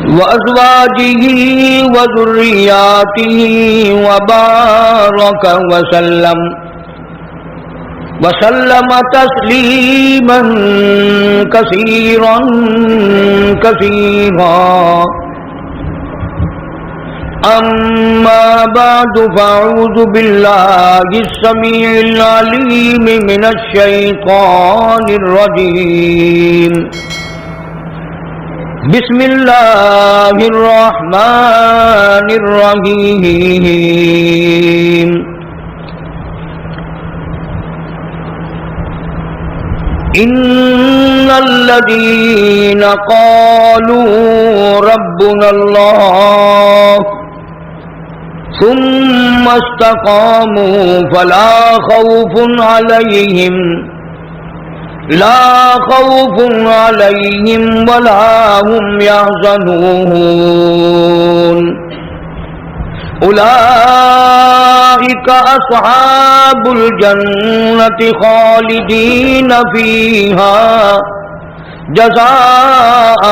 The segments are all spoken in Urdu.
وأزواجه وذرياته وبارك وسلم تسليما كثيرا كثيرا. أما بعد فأعوذ بالله السميع العليم من الشيطان الرجيم. بسم الله الرحمن الرحيم. إن الذين قالوا ربنا الله ثم استقاموا فلا خوف عليهم ولا هم يحزنون. أولئك أصحاب الجنة خالدين فيها جزاء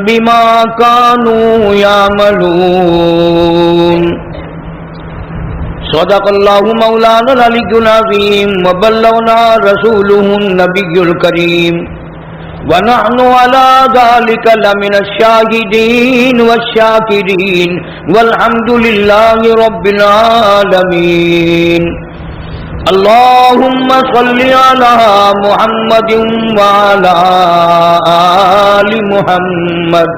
بما كانوا يعملون. صدق الله مولانا العلي العظيم وبلغنا رسوله النبي الكريم ونحن على ذلك لمن الشاهدين والشاكرين والحمد لله رب العالمين. اللهم صل على محمد وعلى آل محمد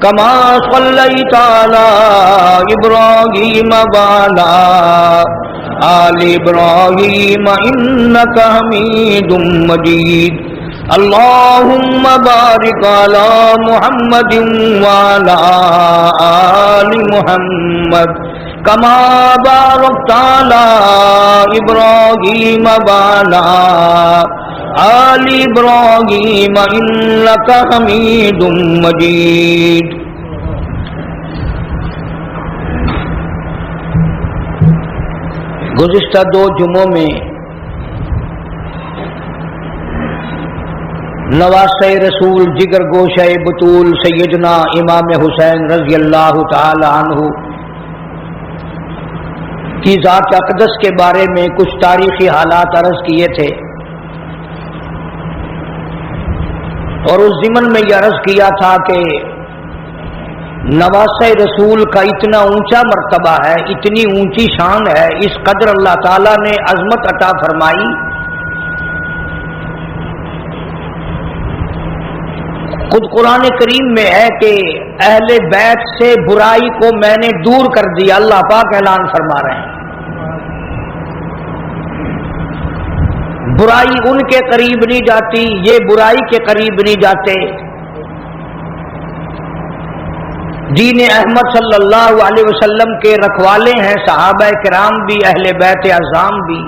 كما صليت على إبراهيم وعلى آل إبراهيم إنك حميد مجيد. اللهم بارك على محمد وعلى آل محمد كما باركت على إبراهيم وعلى آل إبراهيم إنك حميد مجيد. گزشتہ 2 جمعوں میں نواسۂ رسول جگر گوشہ بطول سیدنا امام حسین رضی اللہ تعالی عنہ کی ذات اقدس کے بارے میں کچھ تاریخی حالات عرض کیے تھے، اور اس ضمن میں یہ عرض کیا تھا کہ نواسۂ رسول کا اتنا اونچا مرتبہ ہے، اتنی اونچی شان ہے، اس قدر اللہ تعالیٰ نے عظمت عطا فرمائی. خود قرآن کریم میں ہے کہ اہل بیت سے برائی کو میں نے دور کر دیا. اللہ پاک اعلان فرما رہے ہیں، برائی ان کے قریب نہیں جاتی، یہ برائی کے قریب نہیں جاتے. دین احمد صلی اللہ علیہ وسلم کے رکھوالے ہیں صحابہ کرام بھی، اہل بیت اعظام بھی.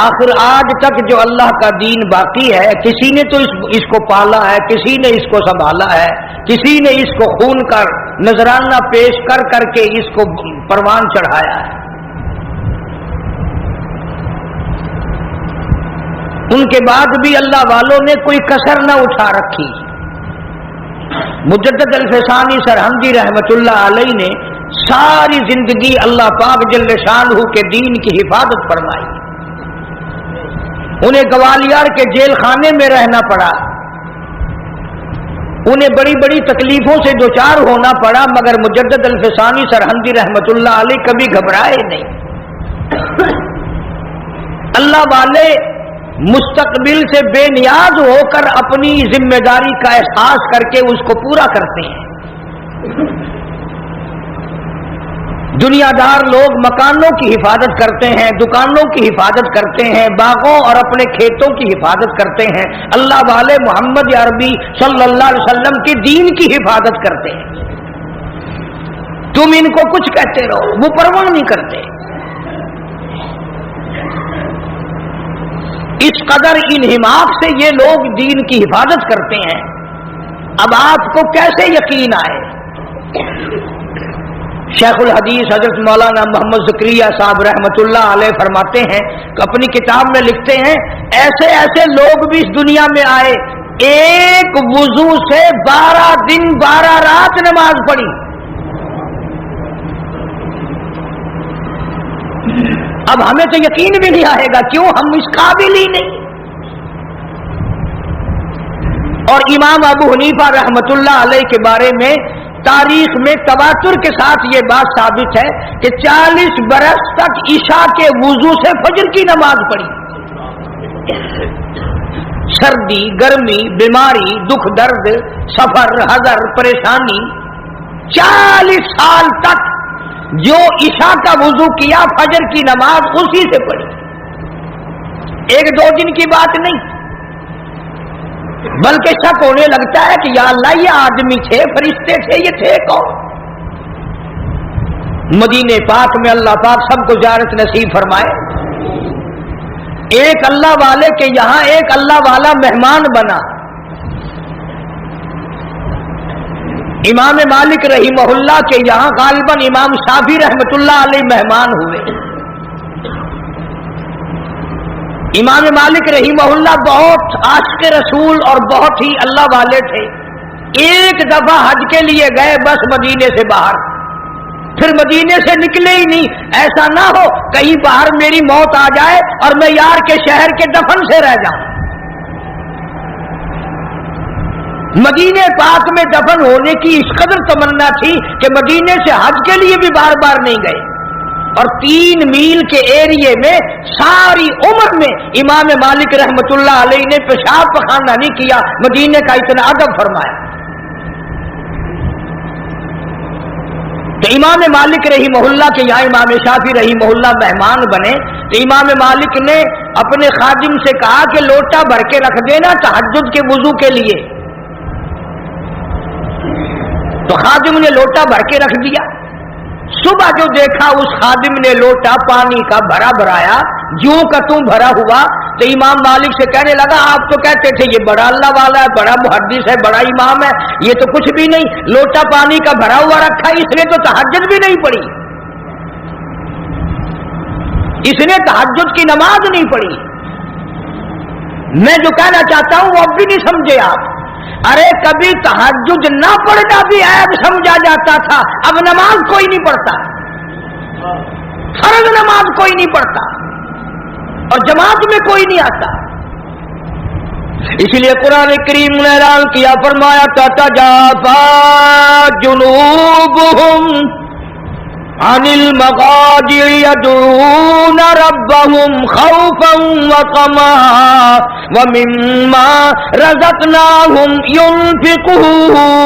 آخر آج تک جو اللہ کا دین باقی ہے، کسی نے تو اس کو پالا ہے، کسی نے اس کو سنبھالا ہے، کسی نے اس کو خون کر نذرانہ پیش کر کر کے اس کو پروان چڑھایا ہے. ان کے بعد بھی اللہ والوں نے کوئی کسر نہ اٹھا رکھی. مجدد الفسانی سرہندی رحمت اللہ علیہ نے ساری زندگی اللہ پاک جل شانہ کے دین کی حفاظت فرمائی. انہیں گوالیار کے جیل خانے میں رہنا پڑا، انہیں بڑی بڑی تکلیفوں سے دوچار ہونا پڑا، مگر مجدد الفسانی سرہندی رحمت اللہ علیہ کبھی گھبرائے نہیں. اللہ والے مستقبل سے بے نیاز ہو کر اپنی ذمہ داری کا احساس کر کے اس کو پورا کرتے ہیں. دنیا دار لوگ مکانوں کی حفاظت کرتے ہیں، دکانوں کی حفاظت کرتے ہیں، باغوں اور اپنے کھیتوں کی حفاظت کرتے ہیں. اللہ والے محمد عربی صلی اللہ علیہ وسلم کے دین کی حفاظت کرتے ہیں. تم ان کو کچھ کہتے رہو، وہ پرواہ نہیں کرتے. اس قدر انہماک سے یہ لوگ دین کی حفاظت کرتے ہیں. اب آپ کو کیسے یقین آئے؟ شیخ الحدیث حضرت مولانا محمد زکریا صاحب رحمت اللہ علیہ فرماتے ہیں کہ اپنی کتاب میں لکھتے ہیں ایسے ایسے لوگ بھی اس دنیا میں آئے، ایک وضو سے 12 دن 12 رات نماز پڑھی. اب ہمیں تو یقین بھی نہیں آئے گا، کیوں؟ ہم اس قابل ہی نہیں. اور امام ابو حنیفہ رحمت اللہ علیہ کے بارے میں تاریخ میں تواتر کے ساتھ یہ بات ثابت ہے کہ 40 برس تک عشاء کے وضو سے فجر کی نماز پڑھی. سردی، گرمی، بیماری، دکھ درد، سفر، حضر، پریشانی، 40 سال تک جو عشاء کا وضو کیا فجر کی نماز اسی سے پڑھی. 1-2 دن کی بات نہیں، بلکہ شک ہونے لگتا ہے کہ یا اللہ یہ آدمی تھے، فرشتے تھے، یہ تھے کون؟ مدینے پاک میں اللہ پاک سب کو زیارت نصیب فرمائے. ایک اللہ والے کے یہاں ایک اللہ والا مہمان بنا. امام مالک رحمہ اللہ کے یہاں غالباً امام شافعی رحمت اللہ علیہ مہمان ہوئے. امام مالک رحمہ اللہ بہت عاشق رسول اور بہت ہی اللہ والے تھے. ایک دفعہ حج کے لیے گئے بس مدینے سے باہر، پھر مدینے سے نکلے ہی نہیں. ایسا نہ ہو کہیں باہر میری موت آ جائے اور میں یار کے شہر کے دفن سے رہ جاؤں. مدینے پاک میں دفن ہونے کی اس قدر تمنا تھی کہ مدینے سے حج کے لیے بھی بار بار نہیں گئے. اور 3 میل کے ایریے میں ساری عمر میں امام مالک رحمت اللہ علیہ نے پیشاب پخانہ نہیں کیا. مدینے کا اتنا ادب فرمایا. تو امام مالک رحمہ اللہ کے یہاں امام شافعی رحمہ اللہ مہمان بنے تو امام مالک نے اپنے خادم سے کہا کہ لوٹا بھر کے رکھ دینا تہجد کے وضو کے لیے. تو خادم نے لوٹا بھر کے رکھ دیا. صبح جو دیکھا اس خادم نے لوٹا پانی کا بھرا بھرایا جوں کا توں بھرا ہوا تو امام مالک سے کہنے لگا آپ تو کہتے تھے یہ بڑا اللہ والا ہے، بڑا محدث ہے، بڑا امام ہے، یہ تو کچھ بھی نہیں، لوٹا پانی کا بھرا ہوا رکھا، اس نے تو تہجد بھی نہیں پڑھی، اس نے تہجد کی نماز نہیں پڑھی. میں جو کہنا چاہتا ہوں وہ اب بھی نہیں سمجھے آپ. ارے کبھی تہجد نہ پڑھنا بھی عیب سمجھا جاتا تھا، اب نماز کوئی نہیں پڑھتا، فرض نماز کوئی نہیں پڑھتا اور جماعت میں کوئی نہیں آتا. اس لیے قرآن کریم نے اعلان کیا، فرمایا تتجافا جنوبہم عن المضاجع يدعون ربهم خوفا وطمعا ومما رزقناهم ينفقون.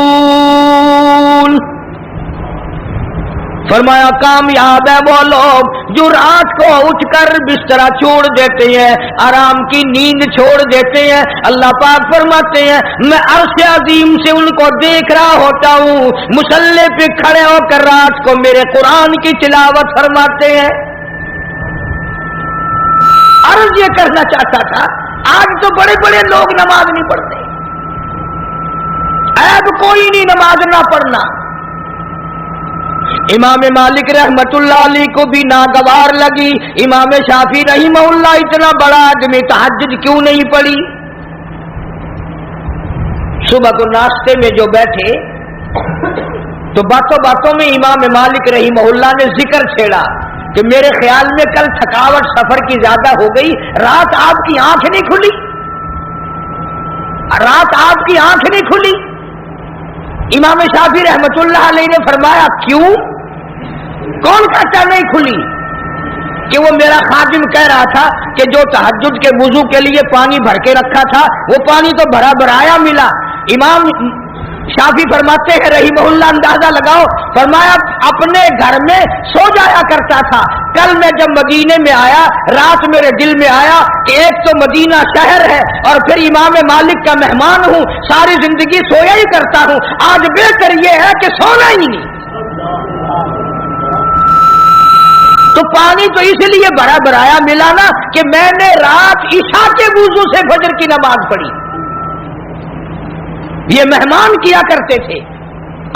فرمایا کامیاب ہے وہ لوگ جو رات کو اٹھ کر بستر چھوڑ دیتے ہیں، آرام کی نیند چھوڑ دیتے ہیں. اللہ پاک فرماتے ہیں میں عرش عظیم سے ان کو دیکھ رہا ہوتا ہوں مصلی پہ کھڑے ہو کر رات کو میرے قرآن کی تلاوت فرماتے ہیں. عرض یہ کرنا چاہتا تھا آج تو بڑے بڑے لوگ نماز نہیں پڑھتے، عیب کوئی نہیں نماز نہ پڑھنا. امام مالک رحمت اللہ علیہ کو بھی ناگوار لگی. امام شافعی رحمہ اللہ اتنا بڑا آدمی تہجد کیوں نہیں پڑھی؟ صبح کو ناشتے میں جو بیٹھے تو باتوں باتوں میں امام مالک رحمہ اللہ نے ذکر چھیڑا کہ میرے خیال میں کل تھکاوٹ سفر کی زیادہ ہو گئی، رات آپ کی آنکھ نہیں کھلی، رات آپ کی آنکھ نہیں کھلی. امام شافعی رحمت اللہ علیہ نے فرمایا کیوں؟ کون کہتا نہیں کھلی؟ کہ وہ میرا خادم کہہ رہا تھا کہ جو تہجد کے وضو کے لیے پانی بھر کے رکھا تھا وہ پانی تو بھرا بھرایا ملا. امام شافعی فرماتے ہیں رحمہ اللہ اندازہ لگاؤ، فرمایا اپنے گھر میں سو جایا کرتا تھا، کل میں جب مدینے میں آیا رات میرے دل میں آیا کہ ایک تو مدینہ شہر ہے اور پھر امام مالک کا مہمان ہوں، ساری زندگی سویا ہی کرتا ہوں، آج بہتر یہ ہے کہ سونا ہی نہیں. تو پانی تو اس لیے بھرا بھرایا ملا نا کہ میں نے رات عشاء کے وضو سے فجر کی نماز پڑھی. یہ مہمان کیا کرتے تھے.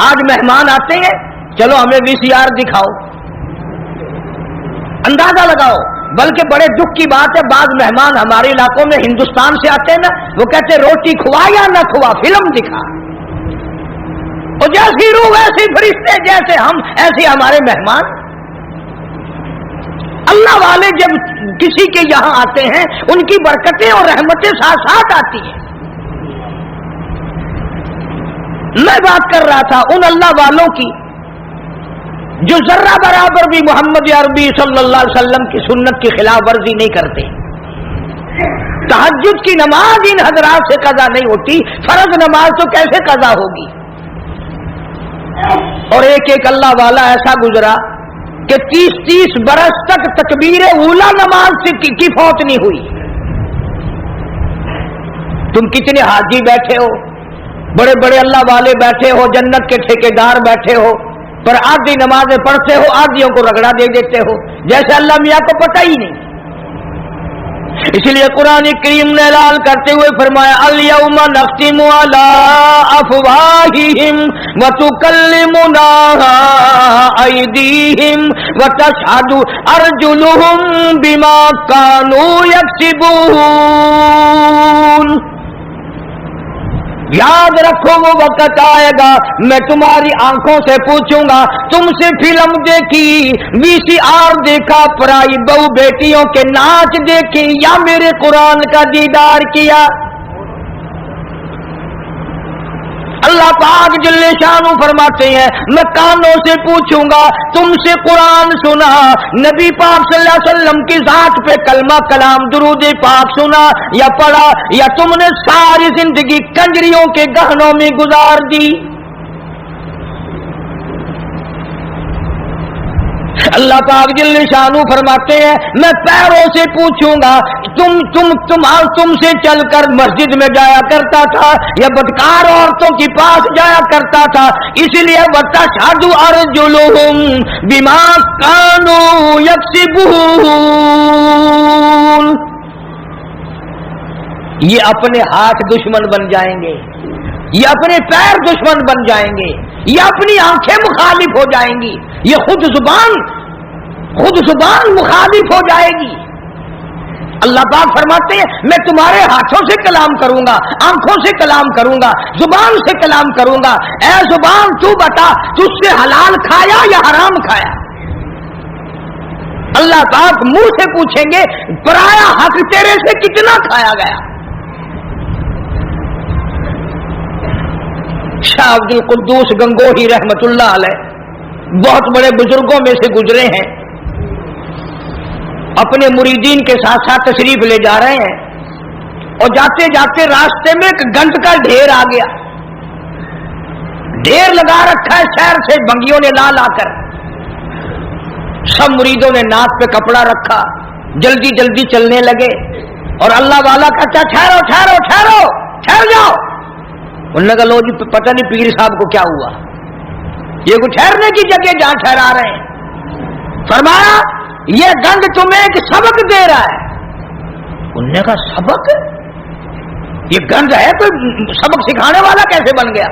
آج مہمان آتے ہیں چلو ہمیں VCR دکھاؤ، اندازہ لگاؤ بلکہ بڑے دکھ کی بات ہے، بعض مہمان ہمارے علاقوں میں ہندوستان سے آتے ہیں نا، وہ کہتے ہیں روٹی کھوا یا نہ کھوا، فلم دکھا، اور جیسی روح ویسے فرشتے، جیسے ہم ایسے ہمارے مہمان۔ اللہ والے جب کسی کے یہاں آتے ہیں ان کی برکتیں اور رحمتیں ساتھ ساتھ آتی ہیں۔ میں بات کر رہا تھا ان اللہ والوں کی جو ذرہ برابر بھی محمد عربی صلی اللہ علیہ وسلم کی سنت کی خلاف ورزی نہیں کرتے۔ تہجد کی نماز ان حضرات سے قضا نہیں ہوتی، فرض نماز تو کیسے قضا ہوگی؟ اور ایک ایک اللہ والا ایسا گزرا کہ 30 برس تک تکبیر اولا نماز کی فوت نہیں ہوئی۔ تم کتنے حاجی بیٹھے ہو، بڑے بڑے اللہ والے بیٹھے ہو، جنت کے ٹھیکیدار بیٹھے ہو، پر آدھی نمازیں پڑھتے ہو، آدھیوں کو رگڑا دے دیتے ہو جیسے اللہ میاں کو پتہ ہی نہیں۔ اس لیے قرآن کریم نے اعلان کرتے ہوئے فرمایا الیوم نختم علی افواہہم وتکلمنا ایدیہم وتشہد ارجلہم بما کانوا یکسبون۔ یاد رکھو وہ وقت آئے گا میں تمہاری آنکھوں سے پوچھوں گا تم سے فلم دیکھی، VCR دیکھا، پرائی بہو بیٹیوں کے ناچ دیکھی، یا میرے قرآن کا دیدار کیا؟ اللہ پاک جل شانہ فرماتے ہیں میں کانوں سے پوچھوں گا تم سے قرآن سنا، نبی پاک صلی اللہ علیہ وسلم کی ذات پہ کلمہ کلام درود پاک سنا یا پڑھا، یا تم نے ساری زندگی کنجریوں کے گہنوں میں گزار دی؟ اللہ پاک جل شانہ فرماتے ہیں میں پیروں سے پوچھوں گا تم سے چل کر مسجد میں جایا کرتا تھا یا بدکار عورتوں کے پاس جایا کرتا تھا؟ اس لیے وتشہد ارجلہم بما کانوا یکسبون۔ یہ اپنے ہاتھ دشمن بن جائیں گے، یہ اپنے پیر دشمن بن جائیں گے، یہ اپنی آنکھیں مخالف ہو جائیں گی، یہ خود زبان مخالف ہو جائے گی۔ اللہ پاک فرماتے ہیں میں تمہارے ہاتھوں سے کلام کروں گا، آنکھوں سے کلام کروں گا، زبان سے کلام کروں گا۔ اے زبان تو بتا تجھ سے حلال کھایا یا حرام کھایا؟ اللہ پاک منہ سے پوچھیں گے پرایا حق تیرے سے کتنا کھایا گیا؟ شاہ عبد القدوس گنگوہی رحمت اللہ علیہ بہت بڑے بزرگوں میں سے گزرے ہیں، اپنے مریدین کے ساتھ ساتھ تشریف لے جا رہے ہیں، اور جاتے جاتے راستے میں ایک گند کا ڈھیر آ گیا، ڈھیر لگا رکھا ہے شہر سے بنگیوں نے لا لا کر۔ سب مریدوں نے ناک پہ کپڑا رکھا، جلدی جلدی چلنے لگے، اور اللہ والا کہتا ٹھہرو ٹھہرو ٹھہرو ٹھہر جاؤ۔ انہوں نے کہا لو جی پتہ نہیں پیر صاحب کو کیا ہوا، یہ کوئی ٹھہرنے کی جگہ جہاں ٹھہرا رہے ہیں؟ فرمایا یہ گند تمہیں ایک سبق دے رہا ہے۔ انہوں نے کہا سبق؟ یہ گند ہے تو سبق سکھانے والا کیسے بن گیا؟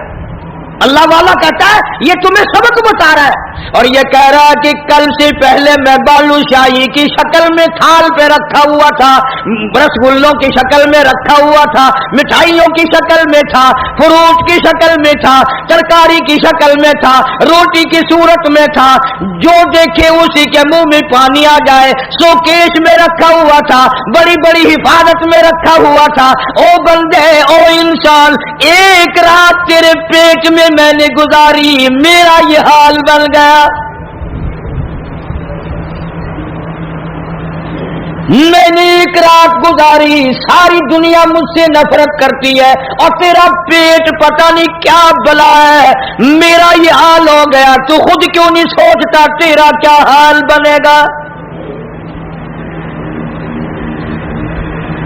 اللہ والا کہتا ہے یہ تمہیں سبق بتا رہا ہے، اور یہ کہہ رہا ہے کہ کل سے پہلے میں بالو شاہی کی شکل میں تھال پہ رکھا ہوا تھا، رسگلوں کی شکل میں رکھا ہوا تھا، مٹھائیوں کی شکل میں تھا، فروٹ کی شکل میں تھا، ترکاری کی شکل میں تھا، روٹی کی صورت میں تھا، جو دیکھے اسی کے منہ میں پانی آ جائے، سوکیش میں رکھا ہوا تھا، بڑی بڑی حفاظت میں رکھا ہوا تھا۔ او بندے، او انسان، ایک رات تیرے پیٹ میں میں نے گزاری، میرا یہ حال بن گیا۔ میں نے ایک رات گزاری، ساری دنیا مجھ سے نفرت کرتی ہے، اور تیرا پیٹ پتہ نہیں کیا بلا ہے، میرا یہ حال ہو گیا، تو خود کیوں نہیں سوچتا تیرا کیا حال بنے گا؟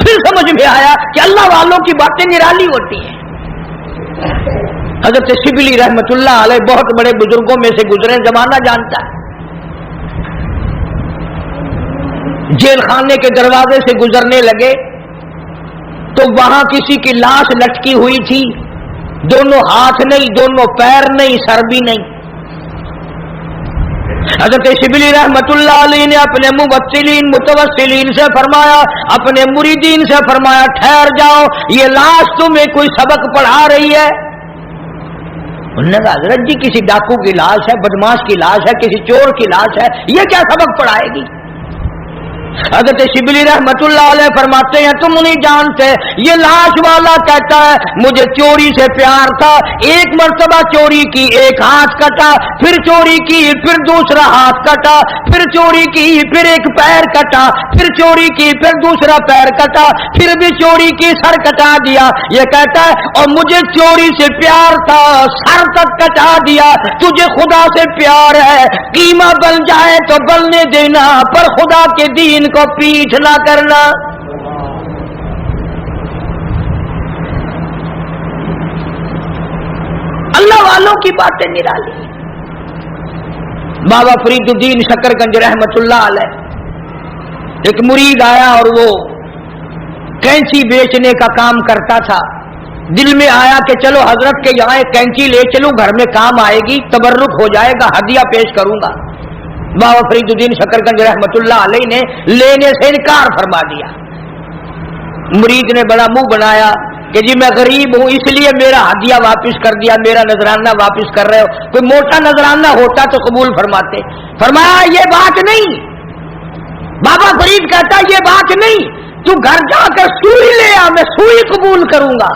پھر سمجھ میں آیا کہ اللہ والوں کی باتیں نرالی ہوتی ہیں۔ حضرت شبلی رحمت اللہ علیہ بہت بڑے بزرگوں میں سے گزرے، زمانہ جانتا ہے۔ جیل خانے کے دروازے سے گزرنے لگے تو وہاں کسی کی لاش لٹکی ہوئی تھی، دونوں ہاتھ نہیں، دونوں پیر نہیں، سر بھی نہیں۔ حضرت شبلی رحمتullah علیہ نے اپنے متوسلین سے فرمایا، اپنے مریدین سے فرمایا ٹھہر جاؤ، یہ لاش تمہیں کوئی سبق پڑھا رہی ہے؟ انہوں نے کہا حضرت جی کسی ڈاکو کی لاش ہے، بدماش کی لاش ہے، کسی چور کی لاش ہے، یہ کیا سبق پڑھائے گی؟ حضرت شبلی رحمتullah علیہ فرماتے ہیں تم نہیں جانتے، یہ لاش والا کہتا ہے مجھے چوری سے پیار تھا، ایک مرتبہ چوری کی، ایک ہاتھ کٹا، پھر چوری کی، پھر دوسرا ہاتھ کٹا، پھر چوری کی، پھر ایک پیر کٹا، پھر چوری کی، پھر دوسرا پیر کٹا، پھر بھی چوری کی، سر کٹا دیا۔ یہ کہتا ہے اور مجھے چوری سے پیار تھا، سر تک کٹا دیا۔ تجھے خدا سے پیار ہے، قیمہ بن جائے تو بننے دینا، پر خدا کے دین کو پیٹھ نہ کرنا۔ اللہ والوں کی باتیں نرالی۔ بابا فرید الدین شکرگنج رحمت اللہ علیہ، ایک مرید آیا اور وہ کینچی بیچنے کا کام کرتا تھا۔ دل میں آیا کہ چلو حضرت کے یہاں ایک کینچی لے چلوں، گھر میں کام آئے گی، تبرک ہو جائے گا، ہدیہ پیش کروں گا۔ بابا فرید الدین شکرگنج رحمت اللہ علیہ نے لینے سے انکار فرما دیا۔ مرید نے بڑا منہ بنایا کہ جی میں غریب ہوں اس لیے میرا ہدیہ واپس کر دیا، میرا نذرانہ واپس کر رہے ہو، کوئی موٹا نذرانہ ہوتا تو قبول فرماتے۔ فرمایا یہ بات نہیں، بابا فرید کہتا یہ بات نہیں، تو گھر جا کر سوئی لے آ، میں سوئی قبول کروں گا۔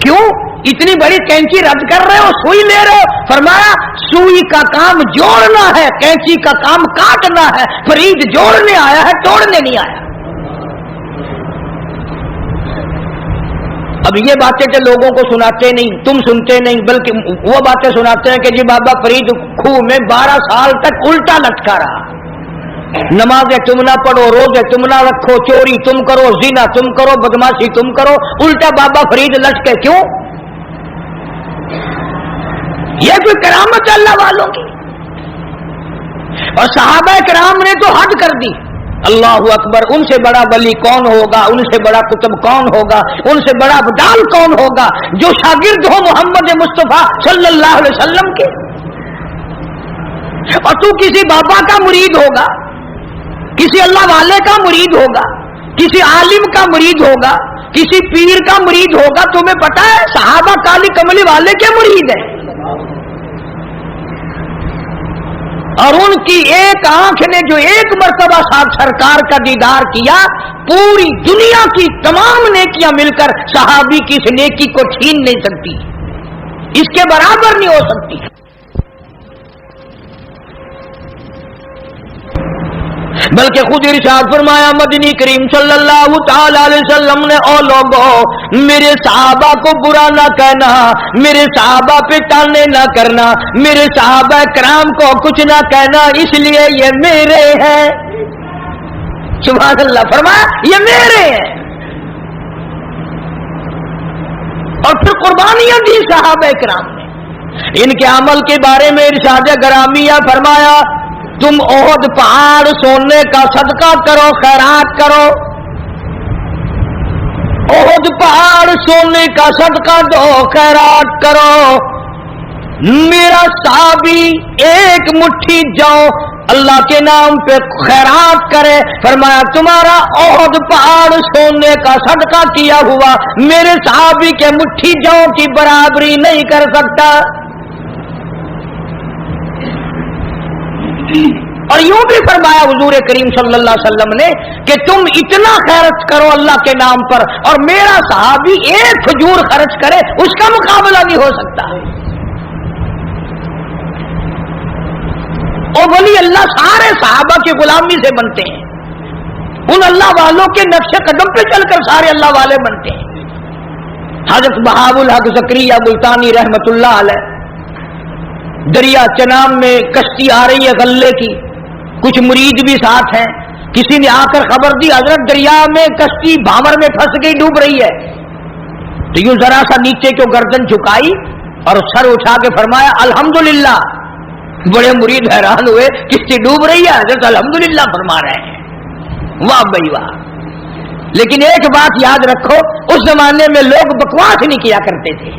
کیوں اتنی بڑی کینچی رد کر رہے ہو، سوئی لے رہے ہو؟ فرمایا سوئی کا کام جوڑنا ہے، کینچی کا کام کاٹنا ہے، فرید جوڑنے آیا ہے، توڑنے نہیں آیا۔ اب یہ باتیں کہ لوگوں کو سناتے نہیں، تم سنتے نہیں، بلکہ وہ باتیں سناتے ہیں کہ جی بابا فرید خوہ میں 12 سال تک الٹا لٹکا رہا، نمازیں تم نہ پڑھو، روزے تم نہ رکھو، چوری تم کرو، زنا تم کرو، بدماشی تم کرو، الٹا بابا فرید لٹکے۔ کیوں؟ یہ کوئی کرامت ہے اللہ والوں کی؟ اور صحابہ کرام نے تو حد کر دی، اللہ اکبر، ان سے بڑا ولی کون ہوگا، ان سے بڑا قطب کون ہوگا، ان سے بڑا ابدال کون ہوگا جو شاگرد ہو محمد مصطفیٰ صلی اللہ علیہ وسلم کے؟ اور تو کسی بابا کا مرید ہوگا، کسی اللہ والے کا مرید ہوگا، کسی عالم کا مرید ہوگا، کسی پیر کا مرید ہوگا، تمہیں پتا ہے صحابہ کالی کملی والے کے مرید ہیں، اور ان کی ایک آنکھ نے جو ایک مرتبہ ساتھ سرکار کا دیدار کیا، پوری دنیا کی تمام نیکیاں مل کر صحابی کی اس نیکی کو چھین نہیں سکتی، اس کے برابر نہیں ہو سکتی۔ بلکہ خود ارشاد فرمایا مدنی کریم صلی اللہ تعالی علیہ وسلم نے، او لوگوں میرے صحابہ کو برا نہ کہنا، میرے صحابہ پہ ٹالنے نہ کرنا، میرے صحابہ کرام کو کچھ نہ کہنا، اس لیے یہ میرے ہیں۔ سبحان اللہ، فرمایا یہ میرے ہیں، اور پھر قربانیاں دی صحابہ کرام نے۔ ان کے عمل کے بارے میں ارشاد گرامیہ فرمایا تم احد پہاڑ سونے کا صدقہ کرو، خیرات کرو، احد پہاڑ سونے کا صدقہ دو، خیرات کرو۔ میرا صحابی ایک مٹھی جو اللہ کے نام پہ خیرات کرے، فرمایا تمہارا احد پہاڑ سونے کا صدقہ کیا ہوا میرے صحابی کے مٹھی جو کی برابری نہیں کر سکتا۔ اور یوں بھی فرمایا حضور کریم صلی اللہ علیہ وسلم نے کہ تم اتنا خیرت کرو اللہ کے نام پر، اور میرا صحابی ایک کھجور خرچ کرے اس کا مقابلہ نہیں ہو سکتا۔ اور ولی اللہ سارے صحابہ کی غلامی سے بنتے ہیں، ان اللہ والوں کے نقش قدم پہ چل کر سارے اللہ والے بنتے ہیں۔ حضرت بہاء الحق زکریا ملتانی رحمت اللہ علیہ، دریا چنام میں کشتی آ رہی ہے غلے کی، کچھ مرید بھی ساتھ ہیں، کسی نے آ کر خبر دی حضرت دریا میں کشتی بھاور میں پھنس گئی، ڈوب رہی ہے، تو یوں ذرا سا نیچے کو گردن جھکائی اور سر اٹھا کے فرمایا الحمدللہ۔ بڑے مرید حیران ہوئے، کشتی ڈوب رہی ہے، حضرت الحمدللہ فرما رہے ہیں، واہ بھائی واہ۔ لیکن ایک بات یاد رکھو، اس زمانے میں لوگ بکواس نہیں کیا کرتے تھے،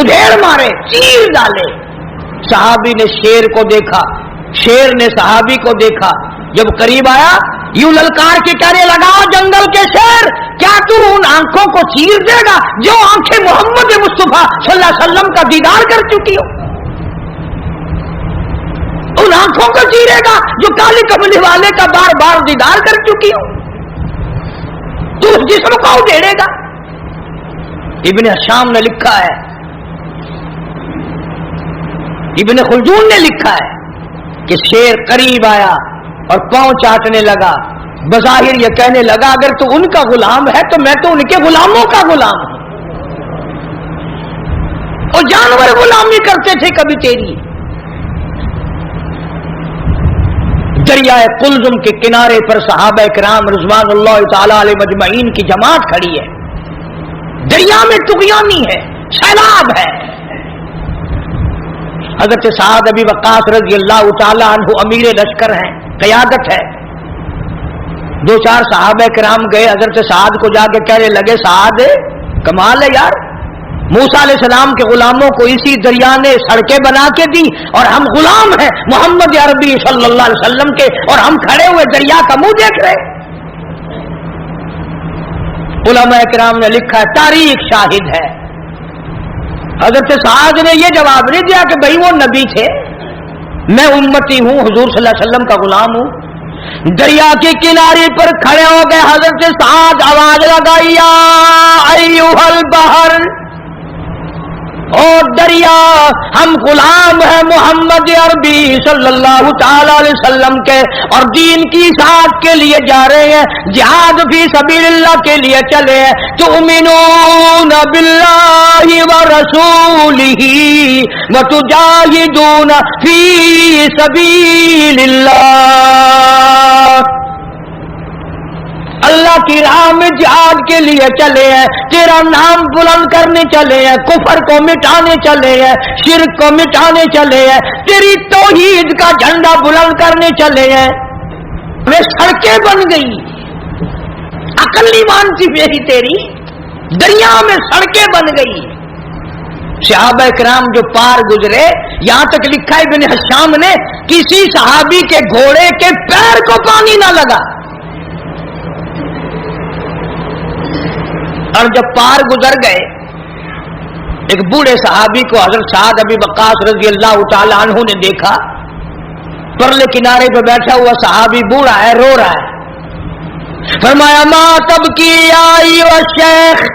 ادھیڑ مارے، چیر ڈالے۔ صحابی نے شیر کو دیکھا، شیر نے صحابی کو دیکھا، جب قریب آیا یوں للکار کے کہنے لگا، جنگل کے شیر، کیا تو ان آنکھوں کو چیر دے گا جو آنکھیں محمد مصطفیٰ صلی اللہ علیہ وسلم کا دیدار کر چکی ہو؟ ان آنکھوں کو چیرے گا جو کالی کملی والے کا بار بار دیدار کر چکی ہو؟ تو اس جسم کو ادھیڑے گا؟ ابن حشام نے لکھا ہے، ابن خلدون نے لکھا ہے کہ شیر قریب آیا اور پاؤں چاٹنے لگا، بظاہر یہ کہنے لگا اگر تو ان کا غلام ہے تو میں تو ان کے غلاموں کا غلام ہوں، اور جانور غلامی کرتے تھے کبھی تیری۔ دریائے قلزم کے کنارے پر صحابہ کرام رضوان اللہ تعالی علیہ مجمعین کی جماعت کھڑی ہے، دریا میں طغیانی ہے، سیلاب ہے۔ حضرت سعد ابی وقاص رضی اللہ تعالی عنہ امیر لشکر ہیں، قیادت ہے۔ دو چار صحابہ کرام گئے حضرت سعد کو جا کے کہنے لگے، سعد کمال ہے یار، موسیٰ علیہ السلام کے غلاموں کو اسی دریا نے سڑکیں بنا کے دی اور ہم غلام ہیں محمد عربی صلی اللہ علیہ وسلم کے، اور ہم کھڑے ہوئے دریا کا منہ دیکھ رہے۔ علماء کرام نے لکھا ہے، تاریخ شاہد ہے، حضرت سعد نے یہ جواب نہیں دیا کہ بھئی وہ نبی تھے، میں امتی ہوں، حضور صلی اللہ علیہ وسلم کا غلام ہوں۔ دریا کے کنارے پر کھڑے ہو گئے حضرت سعد، آواز لگائی، یا ایھا البحر، او دریا، ہم غلام ہیں محمد عربی صلی اللہ تعالی علیہ وسلم کے، اور دین کی اشاعت کے لیے جا رہے ہیں، جہاد فی سبیل اللہ کے لیے چلے ہیں، تؤمنون باللہ ورسولہ وتجاہدون فی سبیل اللہ، اللہ کی راہ میں جہاد کے لیے چلے ہیں، تیرا نام بلند کرنے چلے ہیں، کفر کو مٹانے چلے ہیں، شرک کو مٹانے چلے ہیں، تیری توحید کا جھنڈا بلند کرنے چلے ہیں۔ وہ سڑکیں بن گئی، عقل نہیں مانتی میری تیری، دریا میں سڑکیں بن گئی۔ صحابہ کرام جو پار گزرے، یہاں تک لکھا ہے ابن حشام نے، کسی صحابی کے گھوڑے کے پیر کو پانی نہ لگا، اور جب پار گزر گئے ایک بوڑھے صحابی کو حضرت سعد ابی وقاص رضی اللہ تعالی عنہ نے دیکھا، پرلے کنارے پہ بیٹھا ہوا صحابی بوڑھا ہے، رو رہا ہے، فرمایا ما تبکی یا ایھا الشیخ،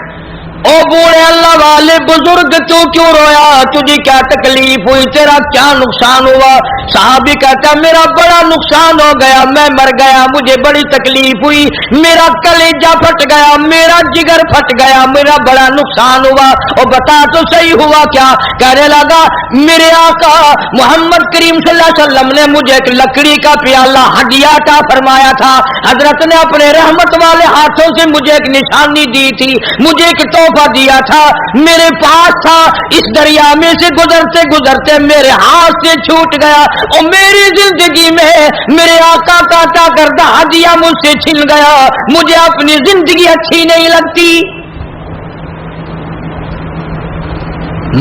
او بوڑھے اللہ والے بزرگ تو کیوں رویا، تجھے کیا تکلیف ہوئی، تیرا کیا نقصان ہوا؟ صحابی کہتا میرا بڑا نقصان ہو گیا، میں مر گیا، مجھے بڑی تکلیف ہوئی، میرا کلیجہ پھٹ گیا، میرا جگر پھٹ گیا، میرا بڑا نقصان ہوا۔ اور بتا تو صحیح ہوا کیا؟ کہنے لگا میرے آقا محمد کریم صلی اللہ علیہ وسلم نے مجھے ایک لکڑی کا پیالہ ہدیہ عطا فرمایا تھا، حضرت نے اپنے رحمت والے ہاتھوں سے مجھے ایک نشانی دی تھی، مجھے ایک تحفہ دیا تھا، میرے پاس تھا، اس دریا میں سے گزرتے گزرتے میرے ہاتھ سے چھوٹ گیا، اور میری زندگی میں میرے آقا کا عطا کردہ ہدیہ مجھ سے چھن گیا، مجھے اپنی زندگی اچھی نہیں لگتی،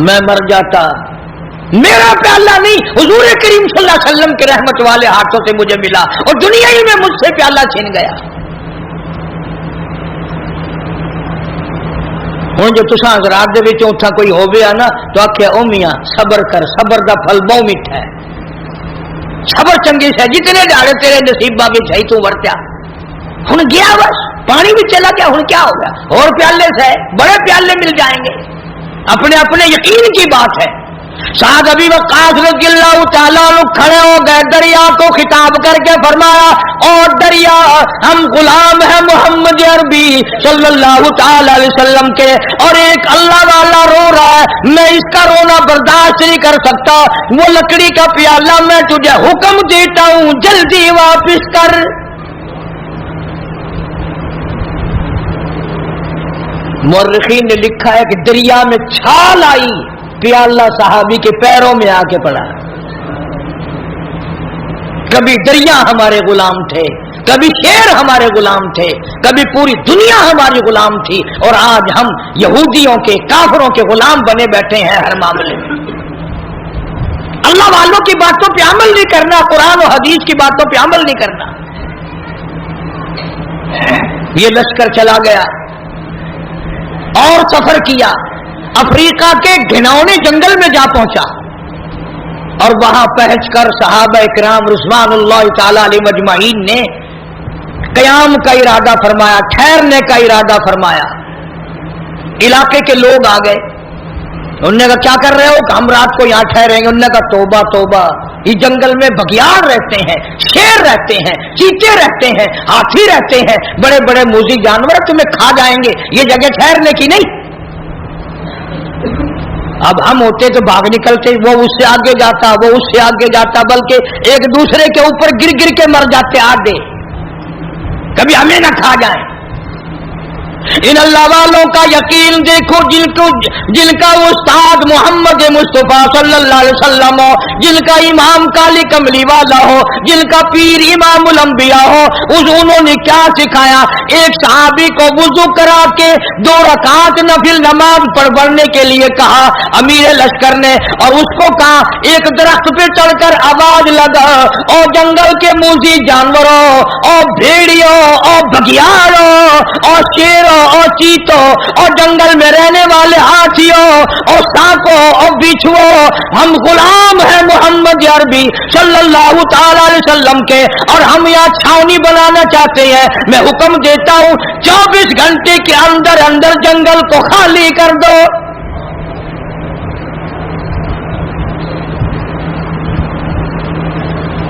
میں مر جاتا، میرا پیالہ نہیں، حضور کریم صلی اللہ علیہ وسلم کے رحمت والے ہاتھوں سے مجھے ملا، اور دنیا ہی میں مجھ سے پیالہ چھن گیا۔ ہوں جو تساں حضرات دے وچوں اتھا کوئی ہووے نا تو آکھیا او میاں صبر کر، صبر دا پھل بہت میٹھا ہے، صبر چنگی سے جتنے ڈاڑے تیرے نصیبہ وچ ہے تو ورتیا، ہن گیا بس پانی بھی چلا گیا، ہن کیا ہو گیا، اور پیالے سے بڑے پیالے مل جائیں گے، اپنے اپنے یقین کی بات ہے۔ سعد ابی وقاص رضی اللہ تعالیٰ عنہ کھڑے ہو گئے، دریا کو خطاب کر کے فرمایا اور دریا ہم غلام ہیں محمد عربی صلی اللہ تعالی علیہ وسلم کے، اور ایک اللہ والا رو رہا ہے، میں اس کا رونا برداشت نہیں کر سکتا، وہ لکڑی کا پیالہ میں تجھے حکم دیتا ہوں جلدی واپس کر۔ مورخین نے لکھا ہے کہ دریا میں چھال آئی، پیالہ صحابی کے پیروں میں آ کے پڑا۔ کبھی دریا ہمارے غلام تھے، کبھی شیر ہمارے غلام تھے، کبھی پوری دنیا ہماری غلام تھی، اور آج ہم یہودیوں کے، کافروں کے غلام بنے بیٹھے ہیں ہر معاملے میں۔ اللہ والوں کی باتوں پہ عمل نہیں کرنا، قرآن و حدیث کی باتوں پہ عمل نہیں کرنا۔ یہ لشکر چلا گیا اور سفر کیا، افریقہ کے گھناؤنے جنگل میں جا پہنچا، اور وہاں پہنچ کر صحابہ کرام رضوان اللہ تعالی علیہ مجمعین نے قیام کا ارادہ فرمایا، ٹھہرنے کا ارادہ فرمایا۔ علاقے کے لوگ آ گئے، انہوں نے کہا کیا کر رہے ہو؟ کہ ہم رات کو یہاں ٹھہریں گے۔ انہوں نے کہا توبہ توبہ، یہ جنگل میں بگیاڑ رہتے ہیں، شیر رہتے ہیں، چیتے رہتے ہیں، ہاتھی رہتے ہیں، بڑے بڑے موذی جانور تمہیں کھا جائیں گے، یہ جگہ ٹھہرنے کی نہیں۔ اب ہم ہوتے تو بھاگ نکلتے، وہ اس سے آگے جاتا، وہ اس سے آگے جاتا، بلکہ ایک دوسرے کے اوپر گر گر کے مر جاتے آدھے، کبھی ہمیں نہ کھا جائیں۔ ان اللہ والوں کا یقین دیکھو، جن کا استاد محمد مصطفیٰ صلی اللہ علیہ وسلم ہو، جن کا امام کالی کملی والا ہو، جن کا پیر امام الانبیاء ہو، انہوں نے کیا سکھایا؟ ایک صحابی کو وضو کرا کے 2 رکعت نفل نماز پڑھنے کے لیے کہا امیر لشکر نے، اور اس کو کہا ایک درخت پہ چڑھ کر آواز لگا، اور جنگل کے موذی جانوروں اور بھیڑیوں اور بگیاڑوں اور شیروں اور چیتوں اور جنگل میں رہنے والے ہاتھیوں اور سانپوں اور بچھوؤں، ہم غلام ہیں محمد عربی صلی اللہ تعالی علیہ وسلم کے، اور ہم یہاں چھاونی بنانا چاہتے ہیں۔ میں حکم دیتا ہوں 24 گھنٹے کے اندر اندر جنگل کو خالی کر دو۔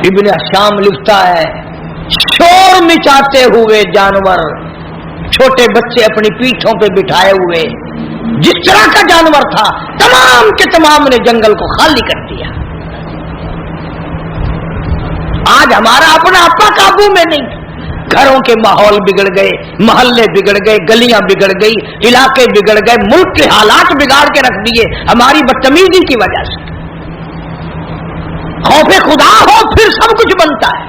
ابن شام لکھتا ہے شور مچاتے ہوئے جانور، چھوٹے بچے اپنی پیٹھوں پہ بٹھائے ہوئے، جس طرح کا جانور تھا تمام کے تمام نے جنگل کو خالی کر دیا۔ آج ہمارا اپنا آپا قابو میں نہیں، گھروں کے ماحول بگڑ گئے، محلے بگڑ گئے، گلیاں بگڑ گئی، علاقے بگڑ گئے، ملک کے حالات بگاڑ کے رکھ دیے ہماری بدتمیزی کی وجہ سے۔ خوف خدا ہو پھر سب کچھ بنتا ہے۔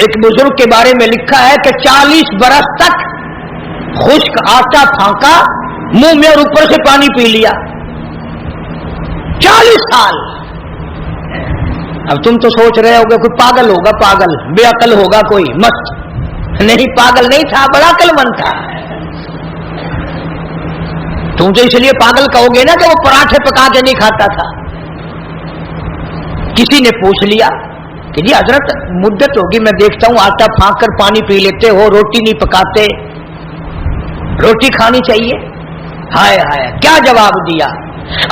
ایک بزرگ کے بارے میں لکھا ہے کہ 40 برس تک خشک آٹا پھانکا منہ میں اور اوپر سے پانی پی لیا، 40 سال۔ اب تم تو سوچ رہے ہوگے کوئی پاگل ہوگا، پاگل بے عقل ہوگا کوئی، مست نہیں، پاگل نہیں تھا، بڑا عقل مند تھا۔ تم تو اس لیے پاگل کہو گے نا کہ وہ پراٹھے پکا کے نہیں کھاتا تھا۔ کسی نے پوچھ لیا کہ جی حضرت مدت ہوگی میں دیکھتا ہوں آٹا پھانک کر پانی پی لیتے ہو، روٹی نہیں پکاتے، روٹی کھانی چاہیے۔ ہائے ہائے کیا جواب دیا؟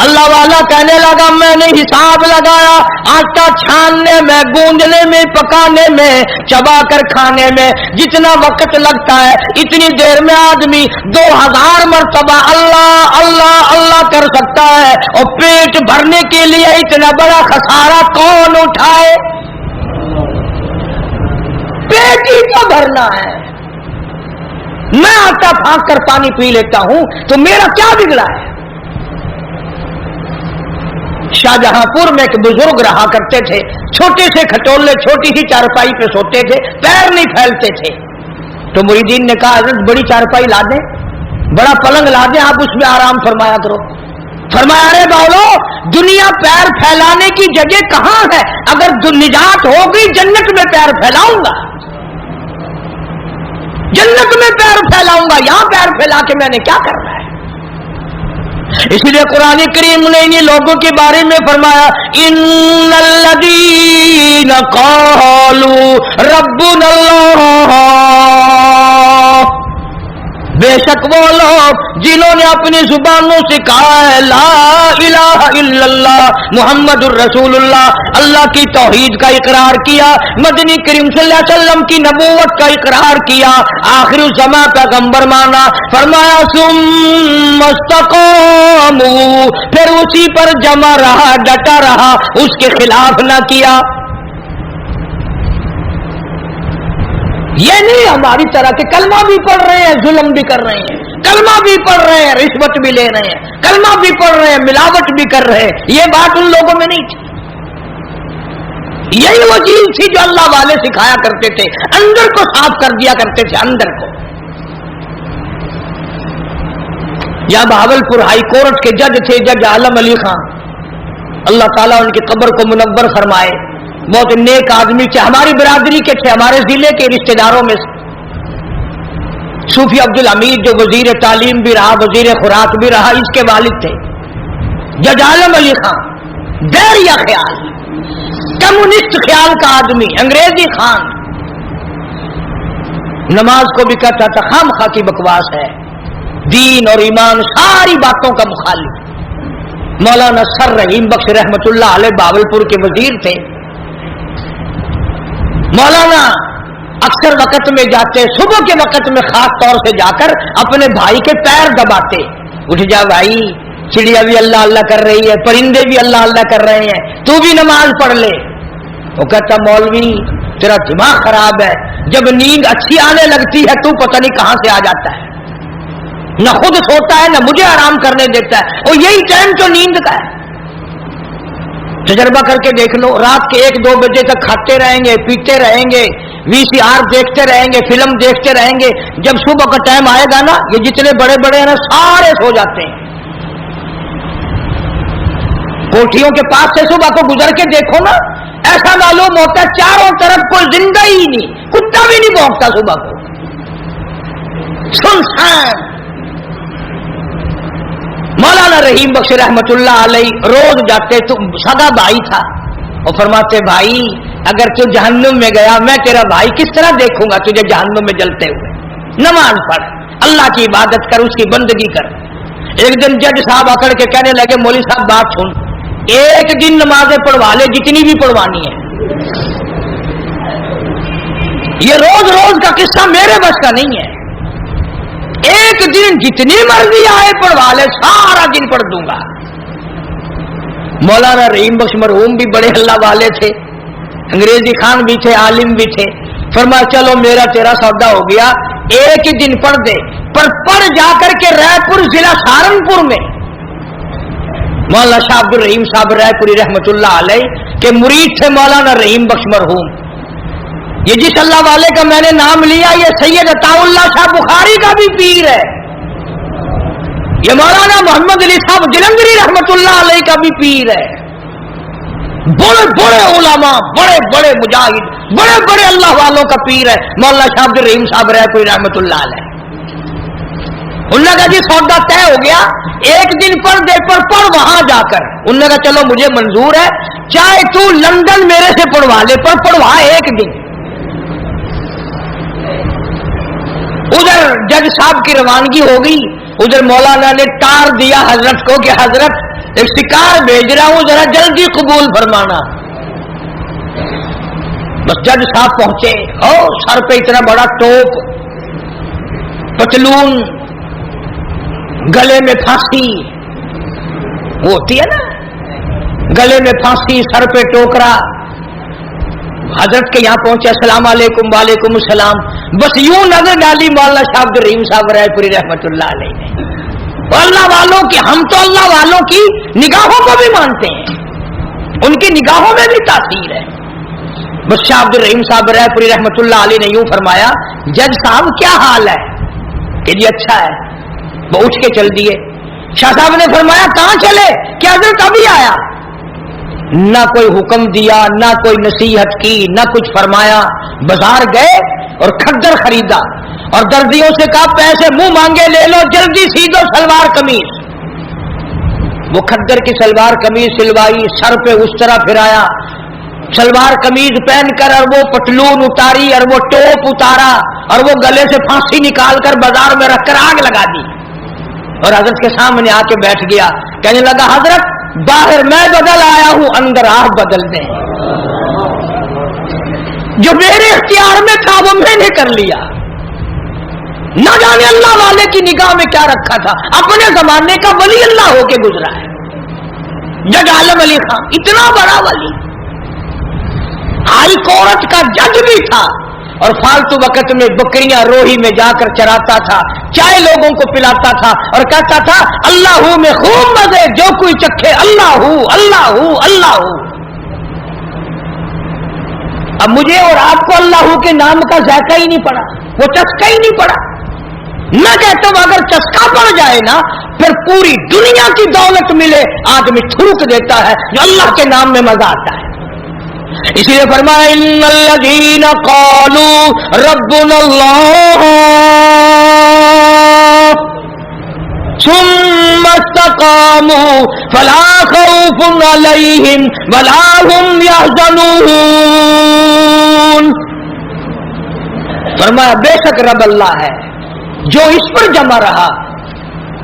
اللہ والا کہنے لگا میں نے حساب لگایا، آٹا چھاننے میں، گوندنے میں، پکانے میں، چبا کر کھانے میں جتنا وقت لگتا ہے اتنی دیر میں آدمی 2000 مرتبہ اللہ اللہ اللہ کر سکتا ہے، اور پیٹ بھرنے کے لیے اتنا بڑا خسارہ کون اٹھائے؟ پیٹ ہی تو بھرنا ہے۔ میں آٹا پھانک کر پانی پی لیتا ہوں تو میرا کیا بگڑا ہے؟ شاہجہاں پور میں ایک بزرگ رہا کرتے تھے، چھوٹے سے کھٹولے، چھوٹی سی چارپائی پہ سوتے تھے، پیر نہیں پھیلتے تھے۔ تو مریدین نے کہا حضرت بڑی چارپائی لا دیں، بڑا پلنگ لا دیں، آپ اس میں آرام فرمایا کرو۔ فرمایا ارے باولو، دنیا پیر پھیلانے کی جگہ کہاں ہے؟ اگر نجات ہو گئی جنت میں پیر پھیلاؤں گا، جنت میں پیر پھیلاؤں گا، یہاں پیر پھیلا کے میں نے کیا کرنا ہے؟ اس لیے قرآن کریم نے انہی لوگوں کے بارے میں فرمایا ان الذین قالوا ربنا اللہ، بے شک وہ لوگ جنہوں نے اپنی زبانوں سے کہا ہے لا الہ الا اللہ محمد الرسول اللہ، اللہ کی توحید کا اقرار کیا، مدنی کریم صلی اللہ علیہ وسلم کی نبوت کا اقرار کیا، آخر الزمان پیغمبر مانا، فرمایا ثم استقاموا، پھر اسی پر جمع رہا، ڈٹا رہا، اس کے خلاف نہ کیا۔ یہ نہیں ہماری طرح کے کلمہ بھی پڑھ رہے ہیں، ظلم بھی کر رہے ہیں، کلمہ بھی پڑھ رہے ہیں، رشوت بھی لے رہے ہیں، کلمہ بھی پڑھ رہے ہیں، ملاوٹ بھی کر رہے ہیں، یہ بات ان لوگوں میں نہیں تھی۔ یہی وہ چیز تھی جو اللہ والے سکھایا کرتے تھے، اندر کو صاف کر دیا کرتے تھے، اندر کو۔ یا بہاولپور ہائی کورٹ کے جج تھے جج عالم علی خان، اللہ تعالیٰ ان کی قبر کو منور فرمائے، بہت نیک آدمی تھے، ہماری برادری کے تھے، ہمارے ضلع کے رشتہ داروں میں سے۔ صوفی عبد الحمید جو وزیر تعلیم بھی رہا، وزیر خوراک بھی رہا، اس کے والد تھے جج عالم علی خان، بیریا خیال، کمیونسٹ خیال کا آدمی، انگریزی خان، نماز کو بھی کہتا تھا خام خواہ کی بکواس ہے، دین اور ایمان ساری باتوں کا مخالف۔ مولانا سر رحیم بخش رحمت اللہ علیہ بہاولپور کے وزیر تھے۔ مولانا اکثر وقت میں جاتے، صبح کے وقت میں خاص طور سے جا کر اپنے بھائی کے پیر دباتے، اٹھ جا بھائی، چڑیا بھی اللہ اللہ کر رہی ہے، پرندے بھی اللہ اللہ کر رہے ہیں، تو بھی نماز پڑھ لے۔ وہ کہتا مولوی تیرا دماغ خراب ہے، جب نیند اچھی آنے لگتی ہے تو پتہ نہیں کہاں سے آ جاتا ہے، نہ خود سوتا ہے نہ مجھے آرام کرنے دیتا ہے، اور یہی ٹائم تو نیند کا ہے۔ تجربہ کر کے دیکھ لو، رات کے 1-2 بجے تک کھاتے رہیں گے، پیتے رہیں گے، VCR دیکھتے رہیں گے، فلم دیکھتے رہیں گے، جب صبح کا ٹائم آئے گا نا، یہ جتنے بڑے بڑے ہیں نا سارے سو جاتے ہیں۔ کوٹھیوں کے پاس سے صبح کو گزر کے دیکھو نا، ایسا معلوم ہوتا ہے چاروں طرف کوئی زندہ ہی نہیں، کتا بھی نہیں بھونکتا صبح کو، سنسان۔ مولانا رحیم بخش رحمت اللہ علیہ روز جاتے، تو سگا بھائی تھا، اور فرماتے بھائی اگر تو جہنم میں گیا میں تیرا بھائی کس طرح دیکھوں گا تجھے جہنم میں جلتے ہوئے، نماز پڑھ، اللہ کی عبادت کر، اس کی بندگی کر۔ ایک دن جج صاحب اکڑ کے کہنے لگے مولوی صاحب بات سن، ایک دن نمازیں پڑھوا لے جتنی بھی پڑھوانی ہے، یہ روز روز کا قصہ میرے بس کا نہیں ہے، ایک دن جتنی مرضی آئے پڑھوا لے، سارا دن پڑھ دوں گا۔ مولانا رحیم بخش مرحوم بھی بڑے اللہ والے تھے، انگریزی خان بھی تھے، عالم بھی تھے، فرمایا چلو میرا تیرا سودا ہو گیا، ایک ہی دن پڑھ دے، پر پڑھ جا کر کے رائے پور ضلع سہارنپور میں۔ مولانا شاہ عبد الرحیم صاحب رائے پوری رحمت اللہ علیہ کے مرید تھے مولانا رحیم بخش مرحوم۔ یہ جس اللہ والے کا میں نے نام لیا یہ سید عطا اللہ شاہ بخاری کا بھی پیر ہے، یہ مولانا محمد علی صاحب جلندری رحمت اللہ علیہ کا بھی پیر ہے، بڑے بڑے علماء، بڑے بڑے مجاہد، بڑے بڑے اللہ والوں کا پیر ہے مولانا شاہ عبد الرحیم صاحب رائے پوری رحمت اللہ علیہ۔ انہوں نے کہا جی سودا طے ہو گیا، ایک دن پڑھ دے، پر پڑھ وہاں جا کر۔ انہوں نے کہا چلو مجھے منظور ہے، چاہے تو لندن میرے سے پڑھوا لے، پر پڑھوا ایک دن۔ ادھر جج صاحب کی روانگی ہو گئی، ادھر مولانا نے ٹار دیا حضرت کو کہ حضرت ایک شکار بھیج رہا ہوں، ذرا جلدی قبول فرمانا۔ بس جج صاحب پہنچے، سر پہ اتنا بڑا ٹوپ، پتلون، گلے میں پھانسی، وہ ہوتی ہے نا گلے میں پھانسی، سر پہ ٹوکرا، حضرت کے یہاں پہنچے، السلام علیکم، وعلیکم السلام، بس یوں نظر ڈالی مولانا شاہ عبد الرحیم صاحب رائے پوری رحمت اللہ علیہ نے۔ اللہ والوں کی، ہم تو اللہ والوں کی نگاہوں کو بھی مانتے ہیں، ان کی نگاہوں میں بھی تاثیر ہے۔ بس شاہ عبد الرحیم صاحب رائے پوری رحمت اللہ علیہ نے یوں فرمایا، جج صاحب کیا حال ہے؟ کہ جی اچھا ہے۔ وہ اٹھ کے چل دیے۔ شاہ صاحب نے فرمایا کہاں چلے؟ کہ حضرت ابھی آیا۔ نہ کوئی حکم دیا، نہ کوئی نصیحت کی، نہ کچھ فرمایا، بازار گئے اور کھدر خریدا اور دردیوں سے کہا پیسے منہ مانگے لے لو، جلدی سی دو سلوار قمیض۔ وہ کھدر کی سلوار قمیض سلوائی، سر پہ اس طرح پھرایا، سلوار قمیض پہن کر اور وہ پتلون اتاری اور وہ ٹوپ اتارا اور وہ گلے سے پھانسی نکال کر بازار میں رکھ کر آگ لگا دی اور حضرت کے سامنے آ کے بیٹھ گیا۔ کہنے لگا حضرت باہر میں بدل آیا ہوں، اندر آپ بدل دیں، جو میرے اختیار میں تھا وہ میں نے کر لیا۔ نہ جانے اللہ والے کی نگاہ میں کیا رکھا تھا، اپنے زمانے کا ولی اللہ ہو کے گزرا ہے جج عالم علی خان، اتنا بڑا ولی، ہائی کورٹ کا جج بھی تھا اور فالتو وقت میں بکریاں روہی میں جا کر چراتا تھا، چائے لوگوں کو پلاتا تھا اور کہتا تھا اللہ ہوں میں خوب مزے، جو کوئی چکھے اللہ ہوں اللہ ہوں اللہ ہوں۔ اب مجھے اور آپ کو اللہ کے نام کا ذائقہ ہی نہیں پڑا، وہ چسکا ہی نہیں پڑا. نہ کہتا ہوں اگر چسکا پڑ جائے نا پھر پوری دنیا کی دولت ملے آدمی تھوک دیتا ہے، جو اللہ کے نام میں مزہ آتا ہے. اس لیے فرمایا ان الذین قالوا ربنا اللہ ثم استقاموا فلا خوف علیہم ولا هم يحزنون. فرمایا بے شک رب اللہ ہے، جو اس پر جمع رہا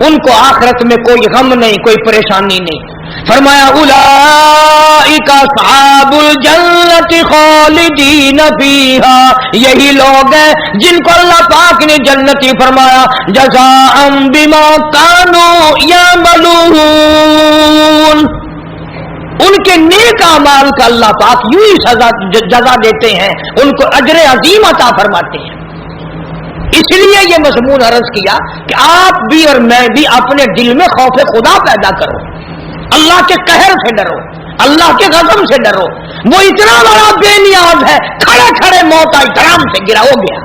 ان کو آخرت میں کوئی غم نہیں، کوئی پریشانی نہیں. فرمایا اولئک اصحاب الجنت خالدین فیہا، یہی لوگ ہیں جن کو اللہ پاک نے جنتی فرمایا جزاء بما کانوا یعملون. ان کے نیک اعمال کا اللہ پاک یوں ہی جزا دیتے ہیں، ان کو اجر عظیم عطا فرماتے ہیں. اس لیے یہ مضمون عرض کیا کہ آپ بھی اور میں بھی اپنے دل میں خوف خدا پیدا کرو، اللہ کے قہر سے ڈرو، اللہ کے غضب سے ڈرو. وہ اتنا بڑا بے نیاز ہے، کھڑے کھڑے موت آئی درام سے گرا ہو گیا،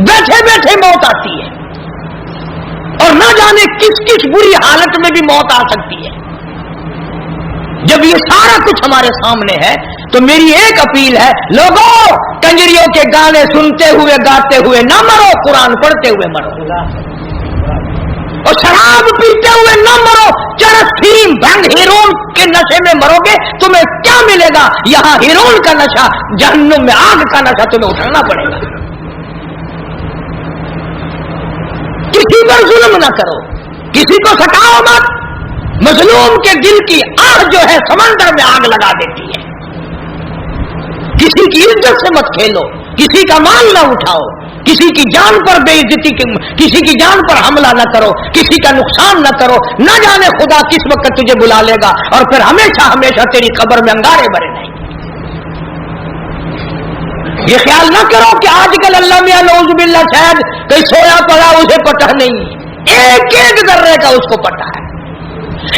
بیٹھے بیٹھے موت آتی ہے، اور نہ جانے کس کس بری حالت میں بھی موت آ سکتی ہے. جب یہ سارا کچھ ہمارے سامنے ہے تو میری ایک اپیل ہے، لوگوں کنجریوں کے گانے سنتے ہوئے گاتے ہوئے نہ مرو، قرآن پڑھتے ہوئے مرو، اور شراب پیتے ہوئے نہ مرو. چرس فیم بھنگ ہیرون کے نشے میں مرو گے تمہیں کیا ملے گا؟ یہاں ہیرون کا نشہ، جہنم میں آگ کا نشہ تمہیں اٹھانا پڑے گا. کسی پر ظلم نہ کرو، کسی کو ستاؤ مت. مظلوم کے دل کی آگ جو ہے سمندر میں آگ لگا دیتی ہے. کسی کی عزت سے مت کھیلو، کسی کا مال نہ اٹھاؤ، کسی کی جان پر بے عزتی، کسی کی جان پر حملہ نہ کرو، کسی کا نقصان نہ کرو. نہ جانے خدا کس وقت تجھے بلا لے گا اور پھر ہمیشہ ہمیشہ تیری قبر میں انگارے بھرے رہیں گے. یہ خیال نہ کرو کہ آج کل اللہ میاں نعوذ باللہ شاید کوئی سویا پڑا اسے پتہ نہیں، ایک ایک ذرے کا اس کو پتہ ہے.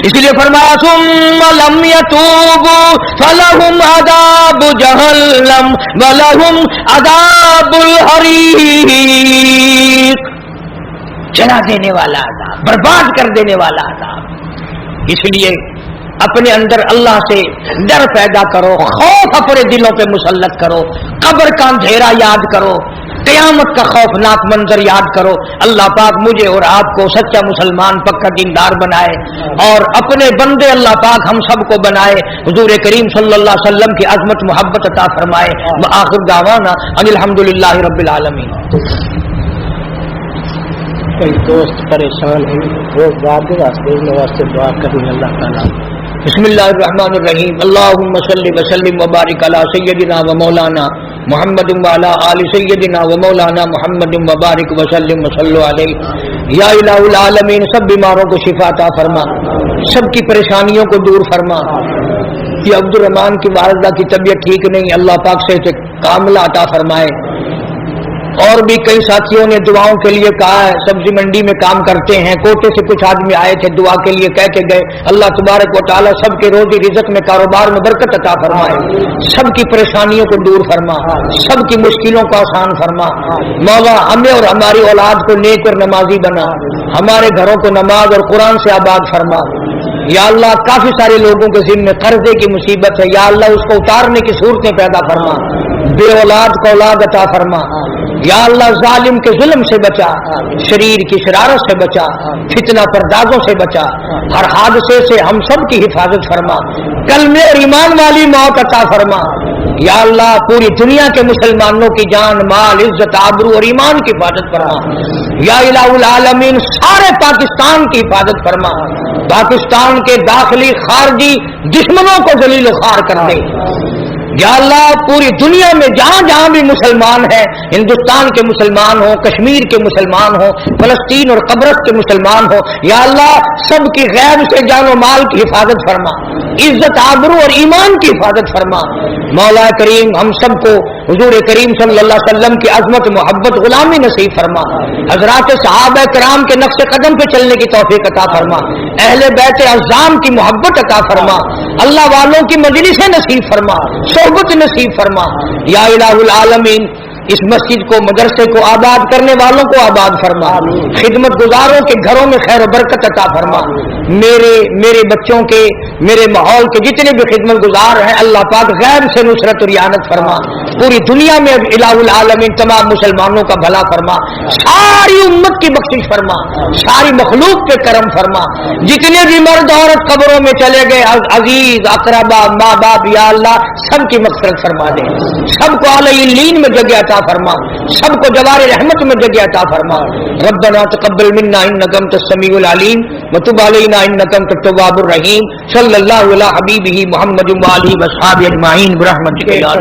اس لیے فرمایا ثم لم يتوبوا فلهم عذاب جہنم ولهم عذاب الحریق. جلا دینے والا عذاب، برباد کر دینے والا عذاب. اس لیے اپنے اندر اللہ سے ڈر پیدا کرو، خوف اپنے دلوں پہ مسلط کرو، قبر کا اندھیرا یاد کرو، قیامت کا خوفناک منظر یاد کرو. اللہ پاک مجھے اور آپ کو سچا مسلمان پکا دیندار بنائے، اور اپنے بندے اللہ پاک ہم سب کو بنائے. حضور کریم صلی اللہ علیہ وسلم کی عظمت محبت عطا فرمائے. وآخر دعوانا ان الحمدللہ رب العالمین. کوئی دوست پریشان ہے وہ واسطے دعا کریں اللہ تعالیٰ. بسم اللہ الرحمن الرحیم. اللہم صلی وسلم وبارک علی سیدنا و مولانا محمد وعلی آل سیدنا و مولانا محمد وبارک وسلم وصلو علیہ. یا الہ العالمین سب بیماروں کو شفا عطا فرما، سب کی پریشانیوں کو دور فرما. یہ عبد الرحمان کی والدہ کی طبیعت ٹھیک نہیں، اللہ پاک سے کاملہ عطا فرمائے. اور بھی کئی ساتھیوں نے دعاؤں کے لیے کہا ہے. سبزی منڈی میں کام کرتے ہیں، کوٹے سے کچھ آدمی آئے تھے دعا کے لیے کہہ کے گئے. اللہ تبارک و تعالیٰ سب کے روزی رزق میں کاروبار میں برکت عطا فرمائے، سب کی پریشانیوں کو دور فرما، سب کی مشکلوں کو آسان فرما. مولا ہمیں اور ہماری اولاد کو نیک اور نمازی بنا، ہمارے گھروں کو نماز اور قرآن سے آباد فرما. یا اللہ کافی سارے لوگوں کے ذمہ میں قرضے کی مصیبت ہے، یا اللہ اس کو اتارنے کی صورتیں پیدا فرما. بے اولاد کو اولاد عطا فرما. یا اللہ ظالم کے ظلم سے بچا، شریر کی شرارت سے بچا، فتنہ پردازوں سے بچا، ہر حادثے سے ہم سب کی حفاظت فرما. کلمے اور ایمان والی موت عطا فرما. یا اللہ پوری دنیا کے مسلمانوں کی جان مال عزت آبرو اور ایمان کی حفاظت فرما. یا الہ العالمین سارے پاکستان کی حفاظت فرما. پاکستان کے داخلی خارجی دشمنوں کو ذلیل و خوار کر دے. یا اللہ پوری دنیا میں جہاں جہاں بھی مسلمان ہیں، ہندوستان کے مسلمان ہوں، کشمیر کے مسلمان ہوں، فلسطین اور قبرص کے مسلمان ہوں، یا اللہ سب کی غیب سے جان و مال کی حفاظت فرما. عزت آبرو اور ایمان کی حفاظت فرما. مولا کریم ہم سب کو حضور کریم صلی اللہ علیہ وسلم کی عظمت محبت غلامی نصیب فرما. حضرات صحابہ کرام کے نقش قدم پہ چلنے کی توفیق عطا فرما. اہل بیت اعظام کی محبت عطا فرما. اللہ والوں کی مجلسیں نصیب فرما, صحبت نصیب فرما. یا الہ العالمین اس مسجد کو, مدرسے کو آباد کرنے والوں کو آباد فرما. خدمت گزاروں کے گھروں میں خیر و برکت عطا فرما. میرے بچوں کے, میرے ماحول کے جتنے بھی خدمت گزار ہیں اللہ پاک غیب سے نصرت اور اعانت فرما. پوری دنیا میں الہ العالمین تمام مسلمانوں کا بھلا فرما. ساری امت کی بخشش فرما. ساری مخلوق پہ کرم فرما. جتنے بھی مرد عورت قبروں میں چلے گئے عزیز اقربا ماں باپ یا اللہ سب کی مغفرت فرما دے. سب کو اعلی علین میں جگہ عطا فرما. سب کو جوار رحمت میں جگہ عطا فرما. ربنا تقبل منا انک انت السمیع العلیم وتب علینا انک انت التواب الرحیم. صلی اللہ علی حبیبہ محمد و آلہ و اصحابہ اجمعین برحمتک یا